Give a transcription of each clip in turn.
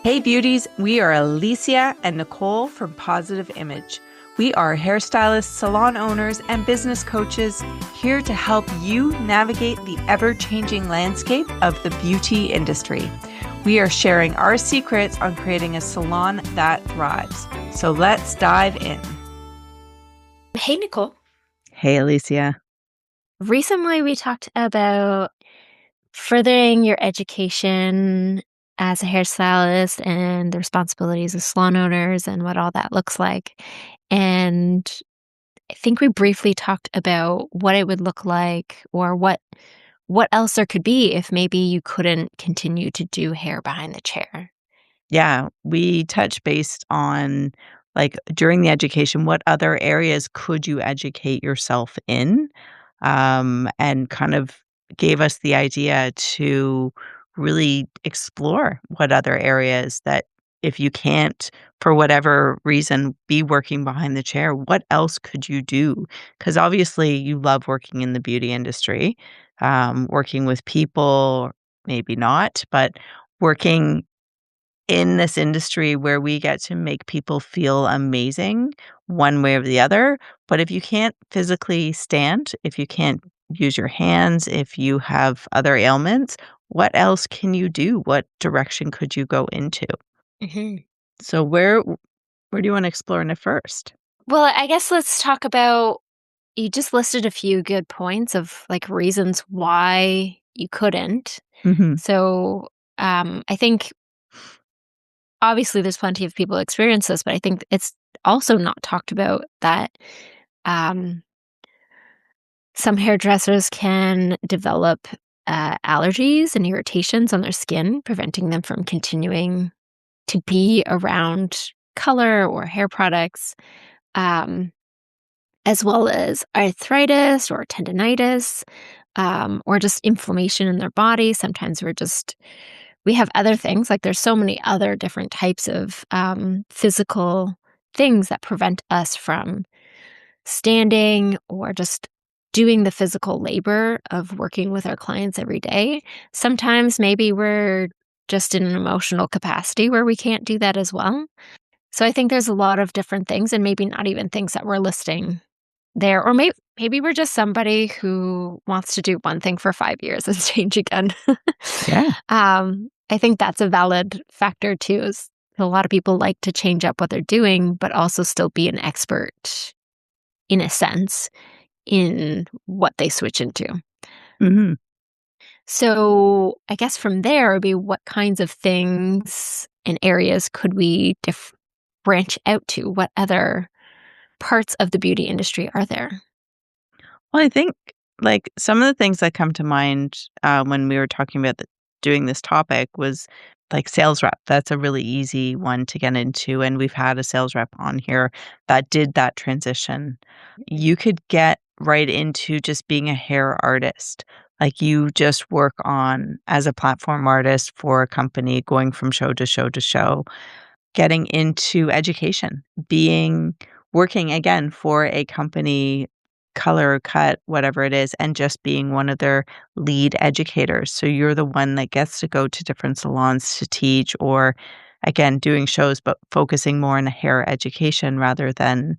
Hey beauties, we are Alicia and Nicole from Positive Image. We are hairstylists, salon owners, and business coaches here to help you navigate the ever-changing landscape of the beauty industry. We are sharing our secrets on creating a salon that thrives. So let's dive in. Hey, Nicole. Hey Alicia. Recently, we talked about furthering your education as a hairstylist and the responsibilities of salon owners and what all that looks like. And I think we briefly talked about what it would look like or what else there could be if maybe you couldn't continue to do hair behind the chair. Yeah, we touched based on like during the education, what other areas could you educate yourself in? And kind of gave us the idea to really explore what other areas that if you can't, for whatever reason, be working behind the chair, what else could you do? Because obviously you love working in the beauty industry, working with people, maybe not, but working in this industry where we get to make people feel amazing one way or the other. But if you can't physically stand, if you can't use your hands, if you have other ailments, what else can you do? What direction could you go into? Mhm. So where do you want to explore in it first? Well, I guess let's talk about you just listed a few good points of like reasons why you couldn't. Mhm. So, I think obviously there's plenty of people experience this, but I think it's also not talked about that um, some hairdressers can develop allergies and irritations on their skin, preventing them from continuing to be around color or hair products, um, as well as arthritis or tendinitis, or just inflammation in their body. Sometimes we have other things, like there's so many other different types of physical things that prevent us from standing or just doing the physical labor of working with our clients every day. Sometimes maybe we're just in an emotional capacity where we can't do that as well. So I think there's a lot of different things, and maybe not even things that we're listing there. Or maybe we're just somebody who wants to do one thing for 5 years and change again. Yeah. I think that's a valid factor too, is a lot of people like to change up what they're doing, but also still be an expert in a sense in what they switch into. Mhm. So I guess from there would be what kinds of things and areas could we branch out to? What other parts of the beauty industry are there? Well, I think, like, some of the things that come to mind, when we were talking about doing this topic was, like, sales rep. That's a really easy one to get into, and we've had a sales rep on here that did that transition. You could get right into just being a hair artist. Like, you just work on as a platform artist for a company, going from show to show to show, getting into education, working again for a company, color, cut, whatever it is, and just being one of their lead educators. So you're the one that gets to go to different salons to teach or again doing shows but focusing more on the hair education rather than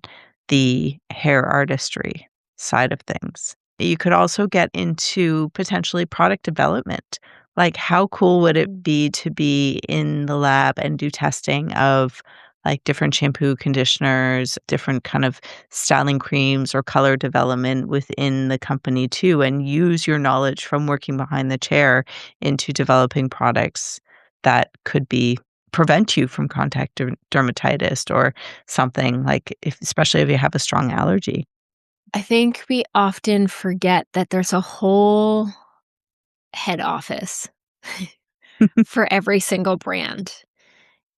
the hair artistry side of things. You could also get into potentially product development. Like, how cool would it be to be in the lab and do testing of, like, different shampoo, conditioners, different kind of styling creams or color development within the company too, and use your knowledge from working behind the chair into developing products that could be prevent you from contact dermatitis or something, like, especially if you have a strong allergy. I think we often forget that there's a whole head office for every single brand.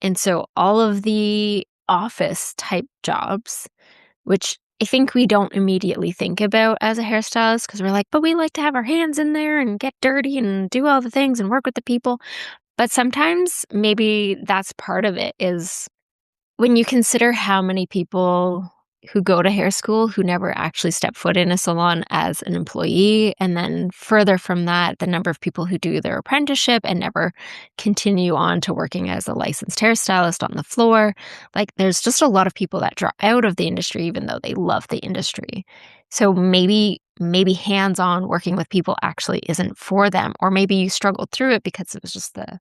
And so all of the office type jobs, which I think we don't immediately think about as a hairstylist because we're like, but we like to have our hands in there and get dirty and do all the things and work with the people. But sometimes maybe that's part of it is when you consider how many people who go to hair school who never actually step foot in a salon as an employee. And then further from that, the number of people who do their apprenticeship and never continue on to working as a licensed hairstylist on the floor. Like, there's just a lot of people that drop out of the industry, even though they love the industry. So maybe hands-on working with people actually isn't for them, or maybe you struggled through it because it was just the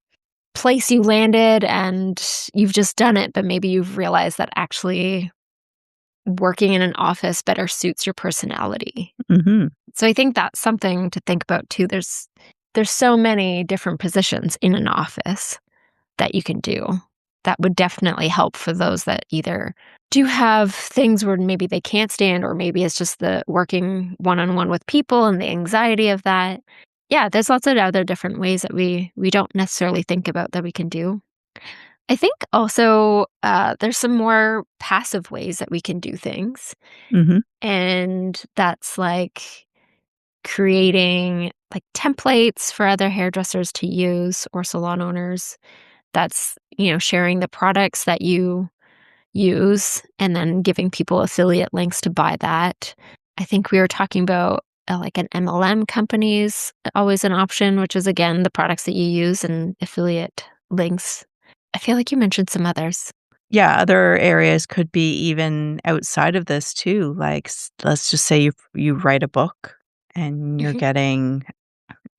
place you landed and you've just done it, but maybe you've realized that actually working in an office better suits your personality. Mhm. So I think that's something to think about too. There's so many different positions in an office that you can do that would definitely help for those that either do have things where maybe they can't stand, or maybe it's just the working one-on-one with people and the anxiety of that. Yeah, there's lots of other different ways that we don't necessarily think about that we can do. I think also there's some more passive ways that we can do things. Mhm. And that's like creating like templates for other hairdressers to use or salon owners. That's, sharing the products that you use and then giving people affiliate links to buy that. I think we were talking about like an MLM companies always an option, which is again the products that you use and affiliate links. I feel like you mentioned some others. Yeah, other areas could be even outside of this too, like, let's just say you write a book and you're Mhm. getting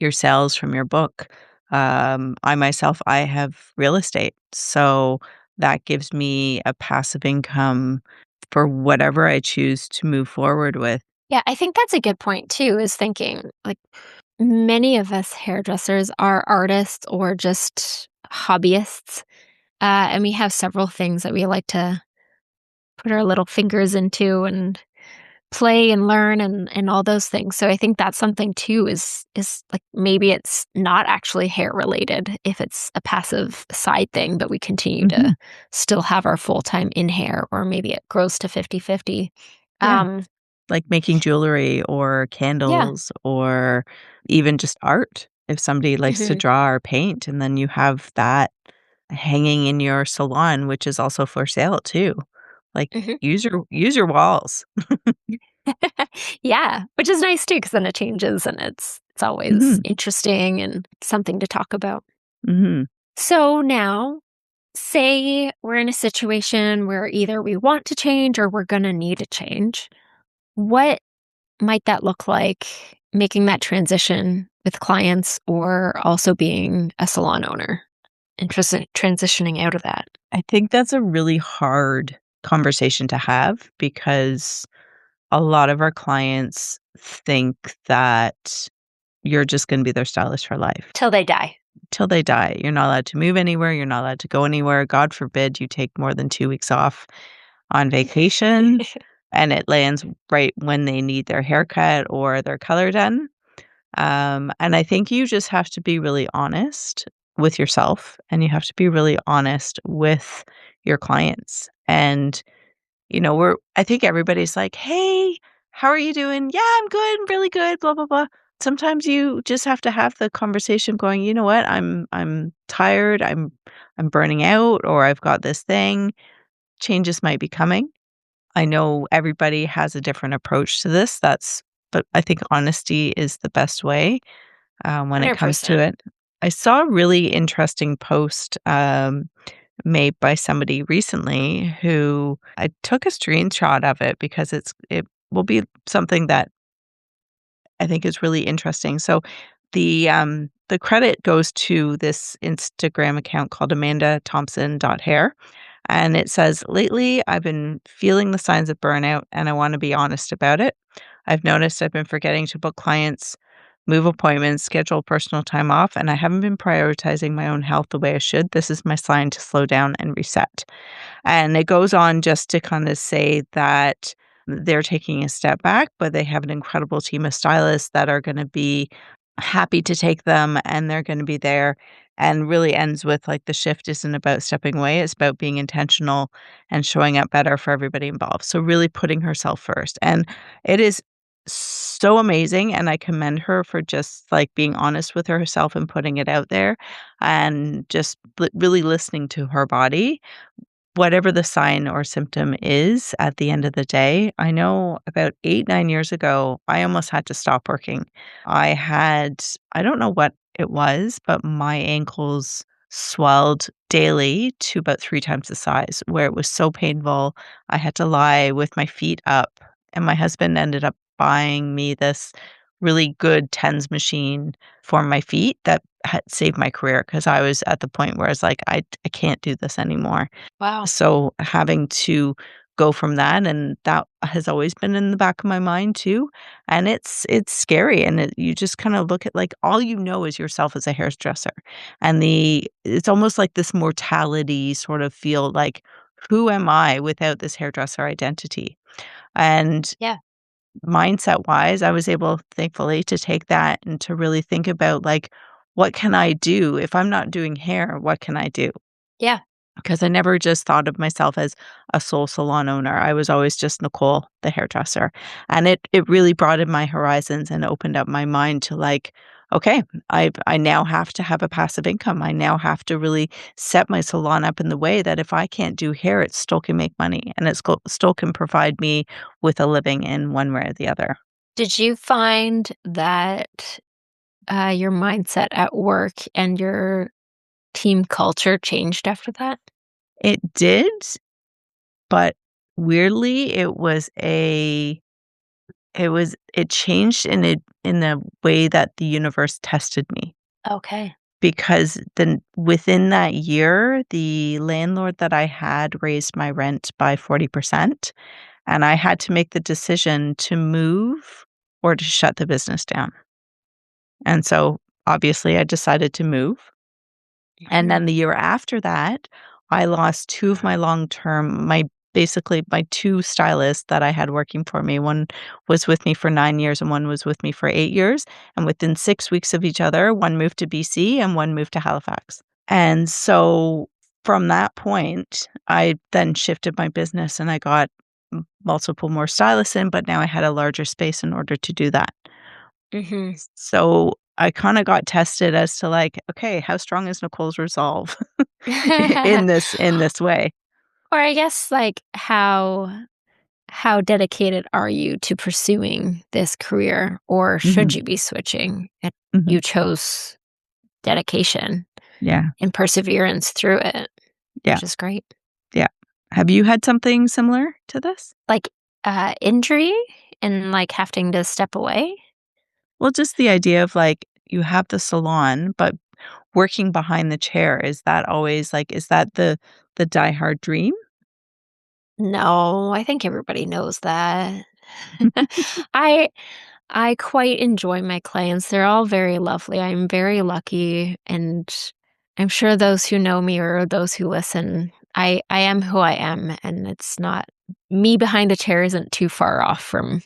your sales from your book. I myself, I have real estate, so that gives me a passive income for whatever I choose to move forward with. Yeah, I think that's a good point too, is thinking like many of us hairdressers are artists or just hobbyists. And we have several things that we like to put our little fingers into and play and learn and all those things. So I think that's something too is like maybe it's not actually hair related if it's a passive side thing, but we continue Mhm. to still have our full-time in hair, or maybe it grows to 50-50. Yeah, Um like making jewelry or yeah. candles or even just art. If somebody likes to Mhm. draw or paint, and then you have that hanging in your salon, which is also for sale too. Like, Mhm. use your walls. Yeah, which is nice too, because then it changes and it's always Mhm, interesting and something to talk about. mhm, So now, say we're in a situation where either we want to change or we're gonna need a change. What might that look like making that transition with clients or also being a salon owner and transitioning out of that? I think that's a really hard conversation to have because a lot of our clients think that you're just gonna be their stylist for life Till they die. till they die. You're not allowed to move anywhere, you're not allowed to go anywhere. God forbid you take more than 2 weeks off on vacation, and it lands right when they need their haircut or their color done. And I think you just have to be really honest with yourself, and you have to be really honest with your clients. And, I think everybody's like, "Hey, how are you doing?" "Yeah, I'm good, really good, blah, blah, blah." Sometimes you just have to have the conversation going, "You know what? I'm tired. I'm burning out, or I've got this thing. Changes might be coming." I know everybody has a different approach to this. But I think honesty is the best way when it comes to 100%. it. I saw a really interesting post made by somebody recently who I took a screenshot of it because it will be something that I think is really interesting. So the credit goes to this Instagram account called Amanda Thompson Hair, and it says, "Lately, I've been feeling the signs of burnout and I want to be honest about it. I've noticed I've been forgetting to book clients, move appointments, schedule personal time off, and I haven't been prioritizing my own health the way I should. This is my sign to slow down and reset." And it goes on just to kind of say that they're taking a step back, but they have an incredible team of stylists that are going to be happy to take them, and they're going to be there. And really ends with like the shift isn't about stepping away, it's about being intentional and showing up better for everybody involved. So, really putting herself first. And it is so amazing. And I commend her for just like being honest with herself and putting it out there and just really listening to her body whatever the sign or symptom is at the end of the day. I know about 8, 9 years ago, I almost had to stop working. I don't know what it was, but my ankles swelled daily to about 3 times the size, where it was so painful. I had to lie with my feet up, and my husband ended up buying me this really good TENS machine for my feet that had saved my career because I was at the point where I was like, I can't do this anymore." Wow. So, having to go from that, and that has always been in the back of my mind too, and it's scary, and you just kinda look at, like, all you know is yourself as a hairdresser, and it's almost like this mortality sort of feel, like, "Who am I without this hairdresser identity?" And Yeah. mindset-wise, I was able, thankfully, to take that and to really think about, like, "What can I do? If I'm not doing hair, what can I do?" Yeah. Because I never just thought of myself as a sole salon owner. I was always just Nicole, the hairdresser. And it really broadened my horizons and opened up my mind to like, okay, I now have to have a passive income. I now have to really set my salon up in the way that if I can't do hair, it still can make money and still can provide me with a living in one way or the other. Did you find that your mindset at work and your team culture changed after that? It did, but weirdly, it changed in the way that the universe tested me, Okay. because then within that year, the landlord that I had raised my rent by 40%, and I had to make the decision to move or to shut the business down. And so, obviously, I decided to move. And Mhm. then the year after that, I lost 2 of my long-term my basically, my 2 stylists that I had working for me. One was with me for 9 years and one was with me for 8 years, and within 6 weeks of each other, one moved to BC and one moved to Halifax. And so, from that point, I then shifted my business and I got multiple more stylists in, but now I had a larger space in order to do that. Mhm. So, I kinda got tested as to, like, okay, how strong is Nicole's resolve in this way? Or I guess, like, how dedicated are you to pursuing this career, or should Mhm, you be switching? And mhm. you chose dedication Yeah, and perseverance through it, yeah, which is great. yeah. Have you had something similar to this? Like, injury and, like, having to step away? Well, just the idea of, like, you have the salon, but working behind the chair, is that always, like is that the diehard dream? No, I think everybody knows that. I I quite enjoy my clients. They're all very lovely. I'm very lucky, and I'm sure those who know me or those who listen, I am who I am, and it's not me behind a chair isn't too far off from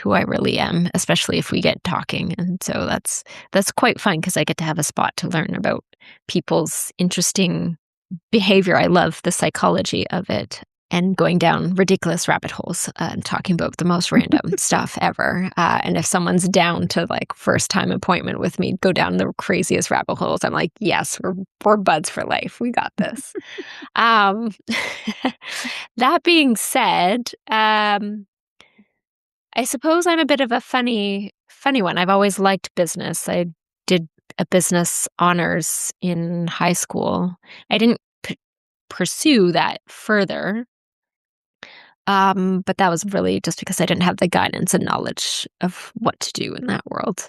who I really am, especially if we get talking. And so that's quite fun because I get to have a spot to learn about people's interesting behavior. I love the psychology of it and going down ridiculous rabbit holes and talking about the most random stuff ever. And if someone's down to like first time appointment with me, go down the craziest rabbit holes. I'm like, yes, we're buds for life. We got this. Um, that being said, I suppose I'm a bit of a funny one. I've always liked business. I did a business honors in high school. I didn't pursue that further. But that was really just because I didn't have the guidance and knowledge of what to do in that world.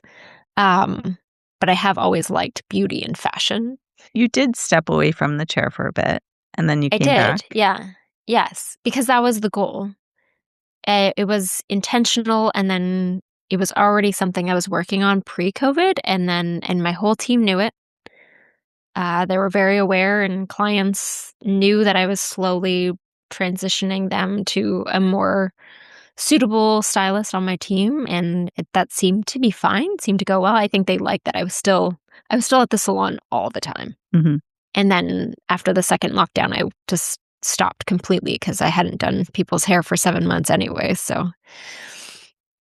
Um, but I have always liked beauty and fashion. You did step away from the chair for a bit, and then you I came did, back? yeah. Yes, because that was the goal. It was intentional, and then it was already something I was working on pre-COVID, and my whole team knew it. They were very aware, and clients knew that I was slowly transitioning them to a more suitable stylist on my team, and that seemed to be fine, seemed to go well. I think they liked that I was still at the salon all the time. Mhm. And then after the second lockdown, I just stopped completely because I hadn't done people's hair for 7 months anyway, so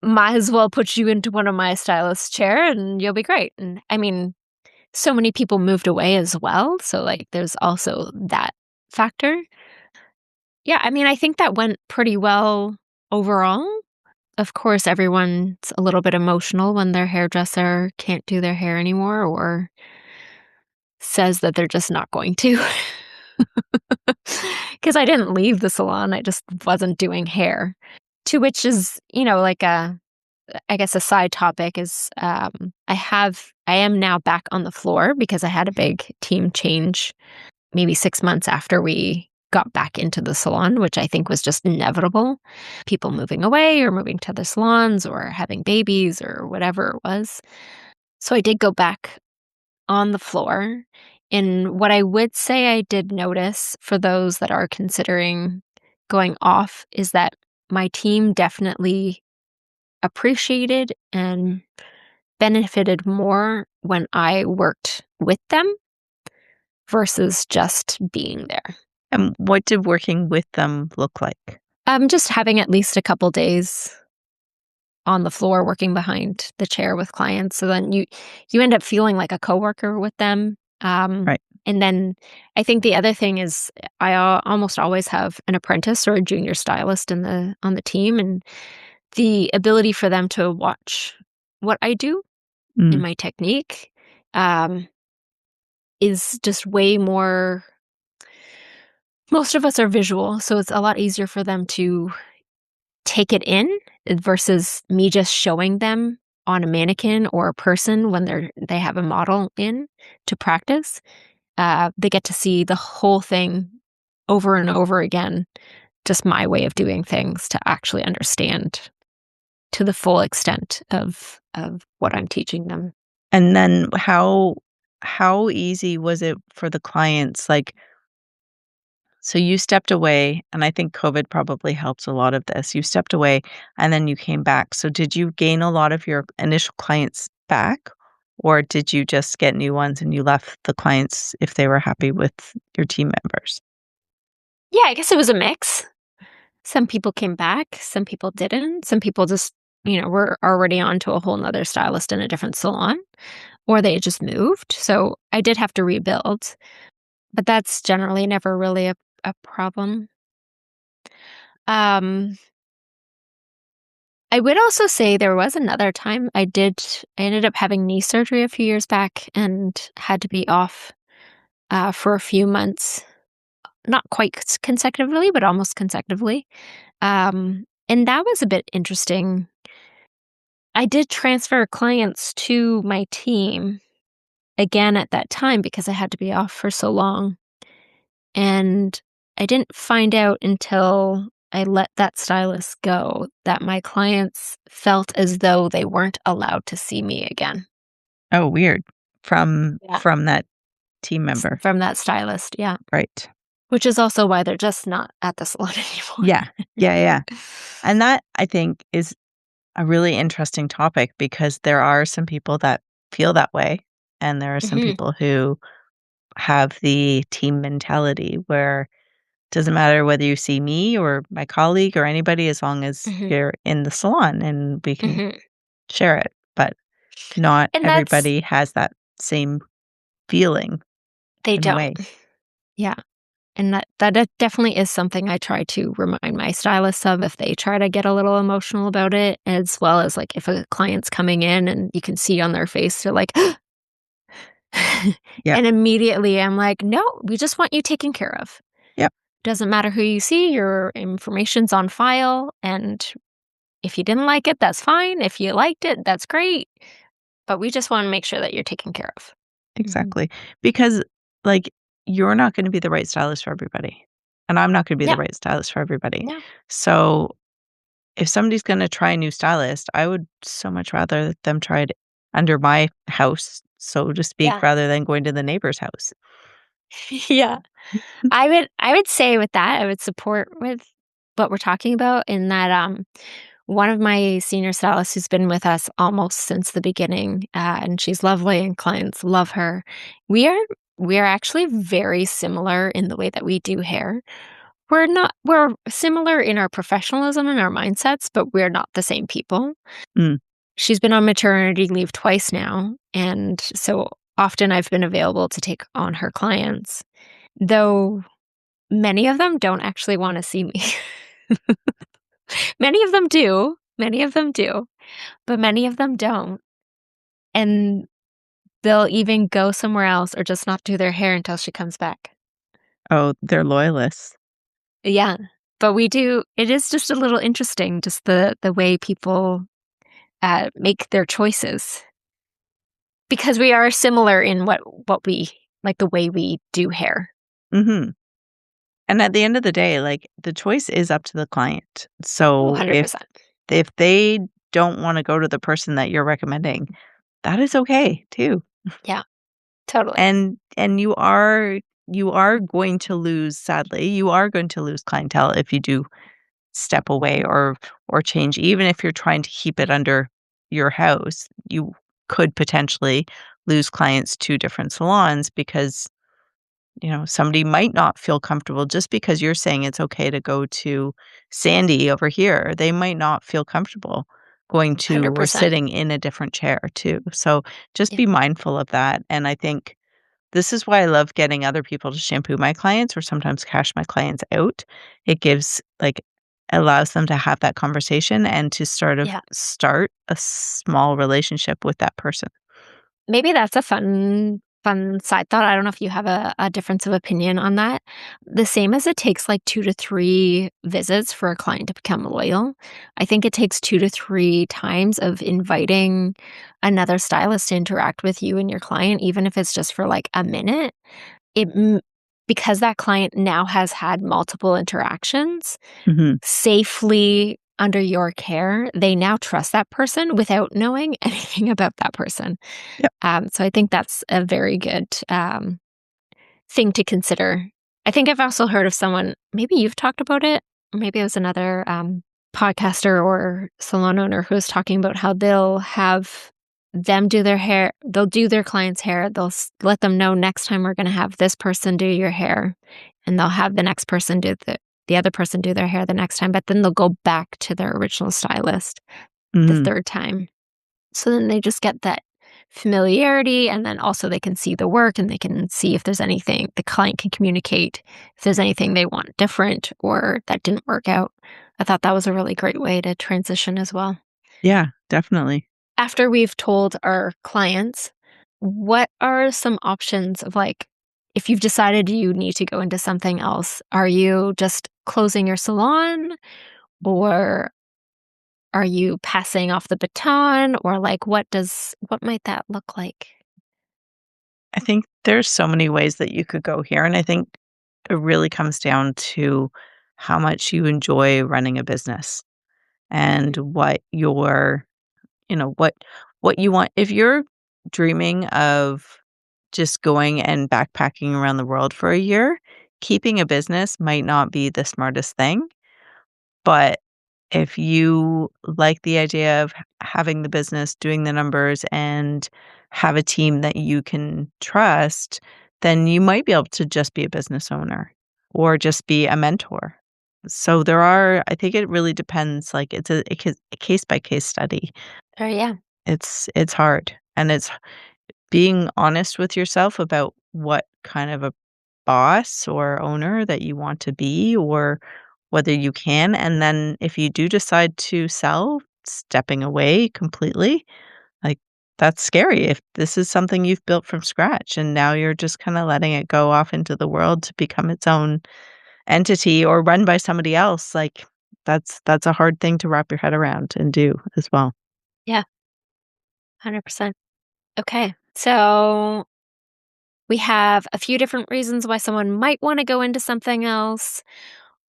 might as well put you into one of my stylist's chair and you'll be great. And I mean, so many people moved away as well, so, like, there's also that factor. Yeah, I mean, I think that went pretty well overall. Of course, everyone's a little bit emotional when their hairdresser can't do their hair anymore or says that they're just not going to. Because I didn't leave the salon, I just wasn't doing hair. To which is, like I guess a side topic is, I am now back on the floor because I had a big team change maybe 6 months after we got back into the salon, which I think was just inevitable. People moving away or moving to other salons or having babies or whatever it was. So I did go back on the floor. And what I would say I did notice for those that are considering going off is that my team definitely appreciated and benefited more when I worked with them versus just being there. And what did working with them look like? Just having at least a couple days on the floor working behind the chair with clients, so then you end up feeling like a coworker with them. Right. And then I think the other thing is I almost always have an apprentice or a junior stylist on the team, and the ability for them to watch what I do in Mm. my technique um, is just way more. Most of us are visual, so it's a lot easier for them to take it in versus me just showing them on a mannequin or a person when they have a model in to practice. They get to see the whole thing over and over again, just my way of doing things to actually understand to the full extent of what I'm teaching them. And then how easy was it for the clients? Like, so you stepped away, and I think COVID probably helped a lot of this. You stepped away and then you came back. So did you gain a lot of your initial clients back, or did you just get new ones and you left the clients if they were happy with your team members? Yeah, I guess it was a mix. Some people came back, some people didn't. Some people just, were already on to a whole nother stylist in a different salon, or they just moved. So I did have to rebuild, but that's generally never really a problem. Um, I would also say there was another time I ended up having knee surgery a few years back and had to be off for a few months, not quite consecutively, but almost consecutively. And that was a bit interesting. I did transfer clients to my team again at that time because I had to be off for so long. And I didn't find out until I let that stylist go that my clients felt as though they weren't allowed to see me again. Oh, weird. From Yeah. from that team member. From that stylist, yeah. Right. Which is also why they're just not at the salon Yeah. anymore. Yeah, yeah. And that, I think, is a really interesting topic because there are some people that feel that way, and there are some Mhm, people who have the team mentality where it doesn't matter whether you see me or my colleague or anybody as long as mhm, you're in the salon and we can mhm. share it. But not And that's everybody has that same feeling they in a don't. way. Yeah. And that definitely is something I try to remind my stylists of if they try to get a little emotional about it, as well as, like, if a client's coming in and you can see on their face, they're like, Yep. and immediately I'm like, "No, we just want you taken care of. Yep. Doesn't matter who you see, your information's on file, and if you didn't like it, that's fine. If you liked it, that's great, but we just wanna make sure that you're taken care of." Mhm. Exactly. Because, like, you're not gonna be the right stylist for everybody, and I'm not gonna be the Yeah, right stylist for everybody. yeah, So, if somebody's gonna try a new stylist, I would so much rather them try it under my house, so to speak, yeah. rather than going to the neighbor's house. Yeah. I would say with that, I would support with what we're talking about in that, one of my senior stylists who's been with us almost since the beginning, and she's lovely and clients love her. We are we are actually very similar in the way that we do hair. We're similar in our professionalism and our mindsets, but we're not the same people. Mm, She's been on maternity leave twice now, and so often I've been available to take on her clients. Though Many of them don't actually wanna see me. Many of them do, but many of them don't, and they'll even go somewhere else or just not do their hair until she comes back. Oh, they're loyalists. Yeah, but it is just a little interesting, just the way people, make their choices because we are similar in what we like, the way we do hair. Mhm. And at the end of the day, like, the choice is up to the client. Oh, So if 100%. they don't wanna go to the person that you're recommending, that is okay too. Yeah, totally. And you are going to lose, sadly, you are going to lose clientele if you do step away or change. Even if you're trying to keep it under your house, you could potentially lose clients to different salons because, somebody might not feel comfortable just because you're saying it's okay to go to Sandy over here. They might not feel comfortable going to or 100%. sitting in a different chair too. So just Yeah, be mindful of that. And I think this is why I love getting other people to shampoo my clients or sometimes cash my clients out. It gives like allows them to have that conversation and to yeah. start a small relationship with that person. Maybe that's a fun side thought. I don't know if you have a difference of opinion on that. The same as it takes like 2 to 3 visits for a client to become loyal, I think it takes 2 to 3 times of inviting another stylist to interact with you and your client, even if it's just for like a minute. It m Because that client now has had multiple interactions Mhm. safely under your care, they now trust that person without knowing anything about that person. Yep. So I think that's a very good thing to consider. I think I've also heard of someone, maybe you've talked about it, or maybe it was another podcaster or salon owner who was talking about how they'll have them do their hair, they'll do their client's hair, let them know next time we're going to have this person do your hair, and they'll have the next person do the other person do their hair the next time, but then they'll go back to their original stylist the Mhm. third time. So then they just get that familiarity, and then also they can see the work and they can see if there's anything the client can communicate, if there's anything they want different or that didn't work out. I thought that was a really great way to transition as well. Yeah, definitely. After we've told our clients, what are some options of like, if you've decided you need to go into something else, are you just closing your salon or are you passing off the baton or like what might that look like? I think there's so many ways that you could go here, and I think it really comes down to how much you enjoy running a business and Mhm. what you want. If you're dreaming of just going and backpacking around the world for a year, keeping a business might not be the smartest thing. But if you like the idea of having the business, doing the numbers, and have a team that you can trust, then you might be able to just be a business owner or just be a mentor. So I think it really depends. Like it's a case by case study. Oh, yeah. It's hard, and it's being honest with yourself about what kind of a boss or owner that you want to be or whether you can, and then if you do decide to sell, stepping away completely, like, that's scary if this is something you've built from scratch and now you're just kinda letting it go off into the world to become its own entity or run by somebody else, like, that's a hard thing to wrap your head around and do as well. Yeah, 100%. Okay. So we have a few different reasons why someone might want to go into something else.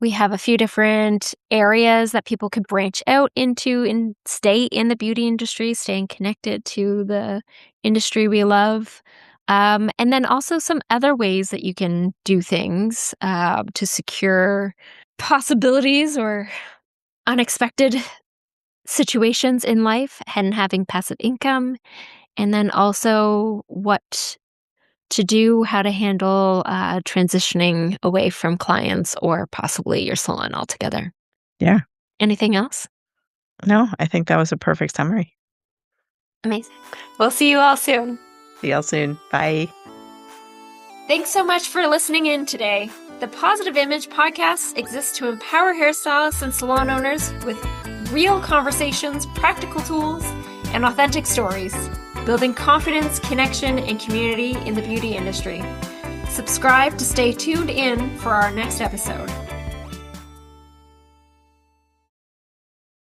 We have a few different areas that people could branch out into and stay in the beauty industry, staying connected to the industry we love. And then also some other ways that you can do things to secure possibilities or unexpected situations in life and having passive income. And then also what to do, how to handle transitioning away from clients or possibly your salon altogether. Yeah. Anything else? No, I think that was a perfect summary. Amazing. We'll see you all soon. See y'all soon. Bye. Thanks so much for listening in today. The Positive Image podcast exists to empower hairstylists and salon owners with real conversations, practical tools, and authentic stories, building confidence, connection, and community in the beauty industry. Subscribe to stay tuned in for our next episode.